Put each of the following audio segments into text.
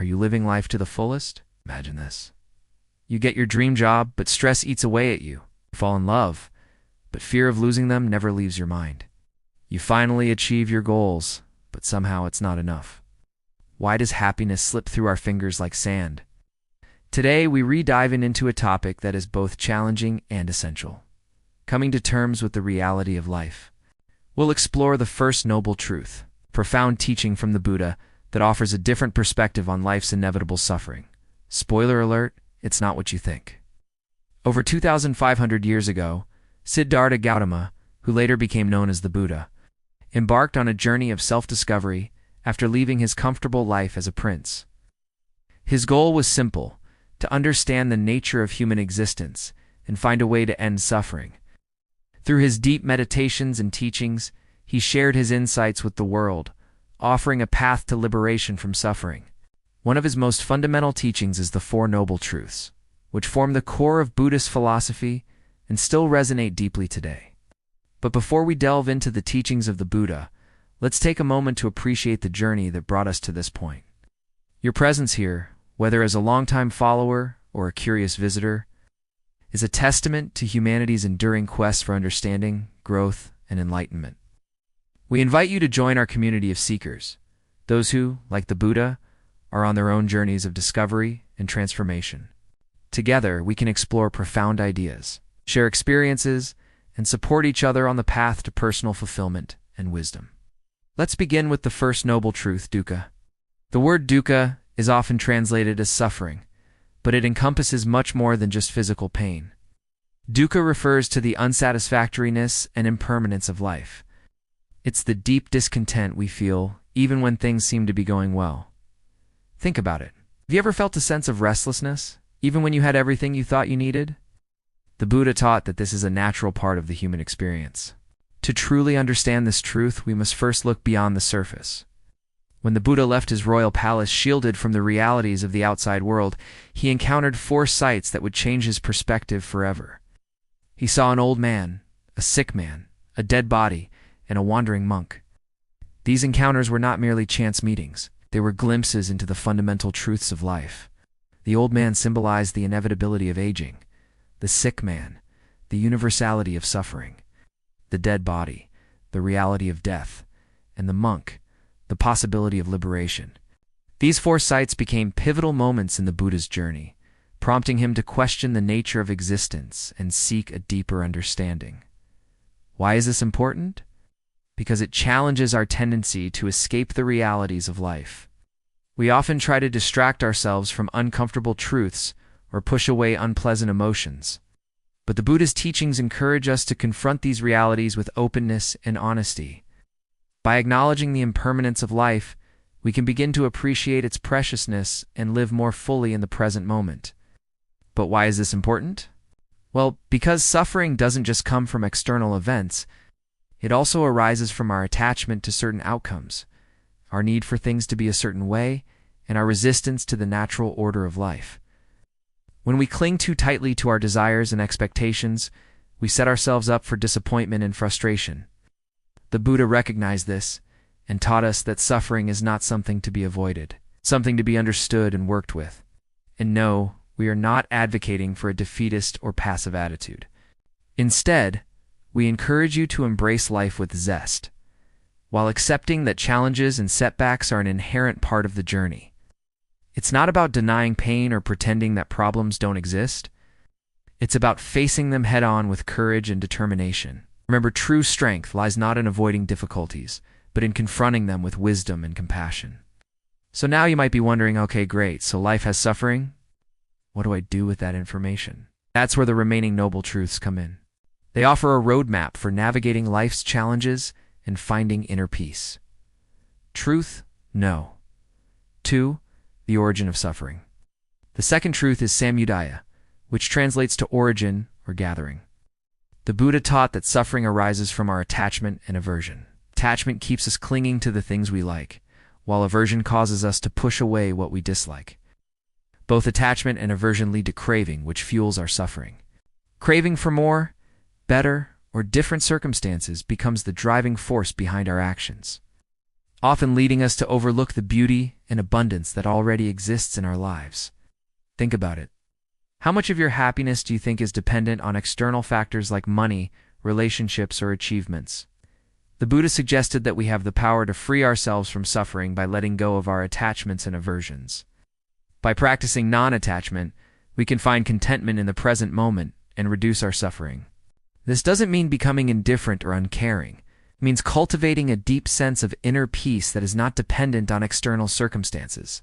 Are you living life to the fullest? Imagine this. You get your dream job, but stress eats away at you. You fall in love, but fear of losing them never leaves your mind. You finally achieve your goals, but somehow it's not enough. Why does happiness slip through our fingers like sand? Today, we re-dive into a topic that is both challenging and essential. Coming to terms with the reality of life. We'll explore the first noble truth, profound teaching from the Buddha that offers a different perspective on life's inevitable suffering. Spoiler alert, it's not what you think. Over 2,500 years ago, Siddhartha Gautama, who later became known as the Buddha, embarked on a journey of self-discovery after leaving his comfortable life as a prince. His goal was simple: to understand the nature of human existence and find a way to end suffering. Through his deep meditations and teachings, he shared his insights with the world, offering a path to liberation from suffering. One of his most fundamental teachings is the Four Noble Truths, which form the core of Buddhist philosophy and still resonate deeply today. But before we delve into the teachings of the Buddha, let's take a moment to appreciate the journey that brought us to this point. Your presence here, whether as a longtime follower or a curious visitor, is a testament to humanity's enduring quest for understanding, growth, and enlightenment. We invite you to join our community of seekers, those who, like the Buddha, are on their own journeys of discovery and transformation. Together, we can explore profound ideas, share experiences, and support each other on the path to personal fulfillment and wisdom. Let's begin with the first noble truth, dukkha. The word dukkha is often translated as suffering, but it encompasses much more than just physical pain. Dukkha refers to the unsatisfactoriness and impermanence of life. It's the deep discontent we feel even when things seem to be going well. Think about it. Have you ever felt a sense of restlessness, even when you had everything you thought you needed? The Buddha taught that this is a natural part of the human experience. To truly understand this truth, we must first look beyond the surface. When the Buddha left his royal palace shielded from the realities of the outside world, he encountered four sights that would change his perspective forever. He saw an old man, a sick man, a dead body, and a wandering monk. These encounters were not merely chance meetings. They were glimpses into the fundamental truths of life. The old man symbolized the inevitability of aging, the sick man, the universality of suffering, the dead body, the reality of death, and the monk, the possibility of liberation. These four sights became pivotal moments in the Buddha's journey, prompting him to question the nature of existence and seek a deeper understanding. Why is this important? Because it challenges our tendency to escape the realities of life. We often try to distract ourselves from uncomfortable truths or push away unpleasant emotions. But the Buddha's teachings encourage us to confront these realities with openness and honesty. By acknowledging the impermanence of life, we can begin to appreciate its preciousness and live more fully in the present moment. But why is this important? Well, because suffering doesn't just come from external events, it also arises from our attachment to certain outcomes, our need for things to be a certain way, and our resistance to the natural order of life. When we cling too tightly to our desires and expectations, we set ourselves up for disappointment and frustration. The Buddha recognized this and taught us that suffering is not something to be avoided, something to be understood and worked with. And no, we are not advocating for a defeatist or passive attitude. Instead, we encourage you to embrace life with zest, while accepting that challenges and setbacks are an inherent part of the journey. It's not about denying pain or pretending that problems don't exist. It's about facing them head-on with courage and determination. Remember, true strength lies not in avoiding difficulties, but in confronting them with wisdom and compassion. So now you might be wondering, okay, great, so life has suffering? What do I do with that information? That's where the remaining noble truths come in. They offer a roadmap for navigating life's challenges and finding inner peace. Truth? No. 2. The origin of suffering. The second truth is samudaya, which translates to origin or gathering. The Buddha taught that suffering arises from our attachment and aversion. Attachment keeps us clinging to the things we like, while aversion causes us to push away what we dislike. Both attachment and aversion lead to craving, which fuels our suffering. Craving for more, better, or different circumstances becomes the driving force behind our actions. often leading us to overlook the beauty and abundance that already exists in our lives. Think about it. How much of your happiness do you think is dependent on external factors like money, relationships, or achievements? The Buddha suggested that we have the power to free ourselves from suffering by letting go of our attachments and aversions. By practicing non-attachment, we can find contentment in the present moment and reduce our suffering. This doesn't mean becoming indifferent or uncaring. It means cultivating a deep sense of inner peace that is not dependent on external circumstances.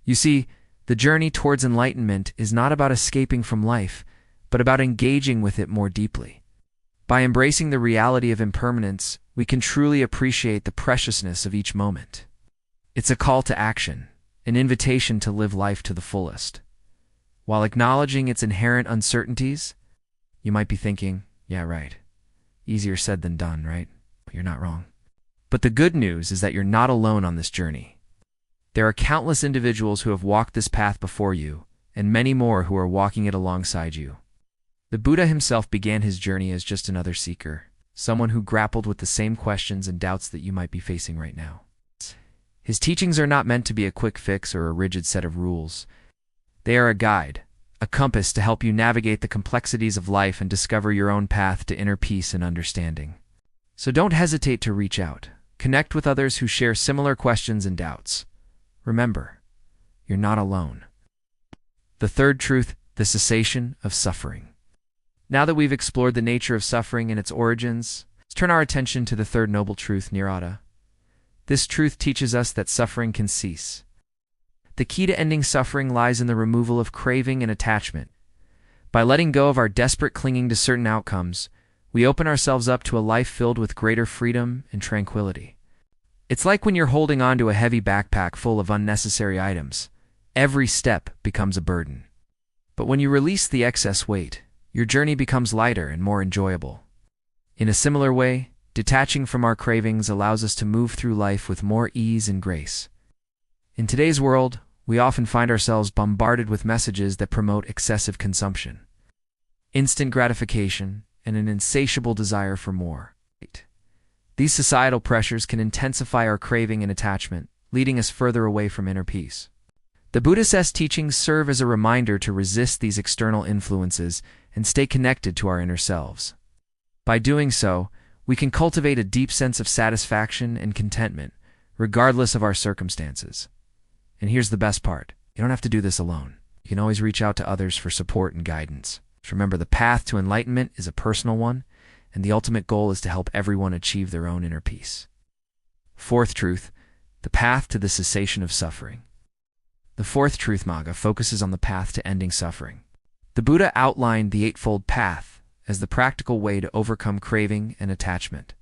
You see, the journey towards enlightenment is not about escaping from life, but about engaging with it more deeply. By embracing the reality of impermanence, we can truly appreciate the preciousness of each moment. It's a call to action, an invitation to live life to the fullest. While acknowledging its inherent uncertainties, you might be thinking, yeah, right. Easier said than done, right? You're not wrong. But the good news is that you're not alone on this journey. There are countless individuals who have walked this path before you, and many more who are walking it alongside you. The Buddha himself began his journey as just another seeker, someone who grappled with the same questions and doubts that you might be facing right now. His teachings are not meant to be a quick fix or a rigid set of rules. They are a guide, a compass to help you navigate the complexities of life and discover your own path to inner peace and understanding. So don't hesitate to reach out. Connect with others who share similar questions and doubts. Remember, you're not alone. The third truth, the cessation of suffering. Now that we've explored the nature of suffering and its origins, let's turn our attention to the third noble truth, nirvana. This truth teaches us that suffering can cease. The key to ending suffering lies in the removal of craving and attachment. By letting go of our desperate clinging to certain outcomes, we open ourselves up to a life filled with greater freedom and tranquility. It's like when you're holding on to a heavy backpack full of unnecessary items. Every step becomes a burden. But when you release the excess weight, your journey becomes lighter and more enjoyable. In a similar way, detaching from our cravings allows us to move through life with more ease and grace. In today's world, we often find ourselves bombarded with messages that promote excessive consumption, instant gratification, and an insatiable desire for more. These societal pressures can intensify our craving and attachment, leading us further away from inner peace. The Buddhist teachings serve as a reminder to resist these external influences and stay connected to our inner selves. By doing so, we can cultivate a deep sense of satisfaction and contentment, regardless of our circumstances. And here's the best part. You don't have to do this alone. You can always reach out to others for support and guidance. Just remember, the path to enlightenment is a personal one, and the ultimate goal is to help everyone achieve their own inner peace. Fourth truth, the path to the cessation of suffering. The fourth truth, Magga, focuses on the path to ending suffering. The Buddha outlined the Eightfold Path as the practical way to overcome craving and attachment.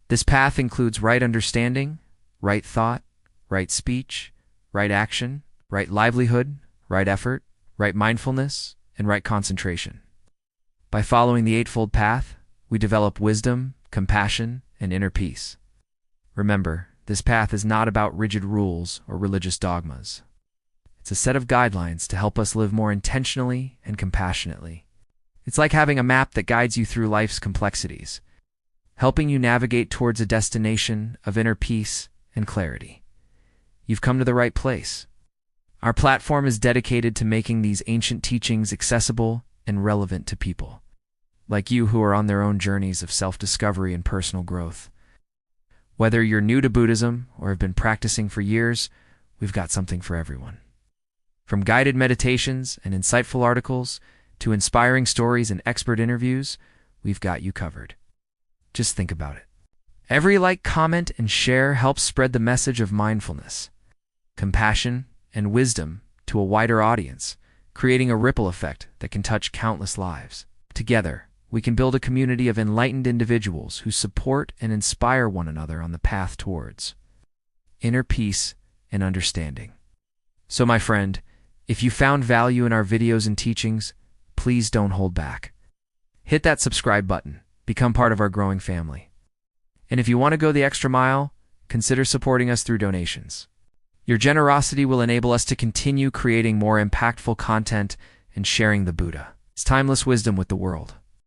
This path includes right understanding, right thought, right speech, right action, right livelihood, right effort, right mindfulness, and right concentration. By following the Eightfold Path, we develop wisdom, compassion, and inner peace. Remember, this path is not about rigid rules or religious dogmas. It's a set of guidelines to help us live more intentionally and compassionately. It's like having a map that guides you through life's complexities, helping you navigate towards a destination of inner peace and clarity. You've come to the right place. Our platform is dedicated to making these ancient teachings accessible and relevant to people like you who are on their own journeys of self-discovery and personal growth. Whether you're new to Buddhism or have been practicing for years, we've got something for everyone. From guided meditations and insightful articles to inspiring stories and expert interviews, we've got you covered. Just think about it. Every like, comment, and share helps spread the message of mindfulness, compassion, and wisdom to a wider audience, creating a ripple effect that can touch countless lives. Together, we can build a community of enlightened individuals who support and inspire one another on the path towards inner peace and understanding. So, my friend, if you found value in our videos and teachings, please don't hold back. Hit that subscribe button, become part of our growing family. And if you want to go the extra mile, consider supporting us through donations. Your generosity will enable us to continue creating more impactful content and sharing the Buddha's timeless wisdom with the world.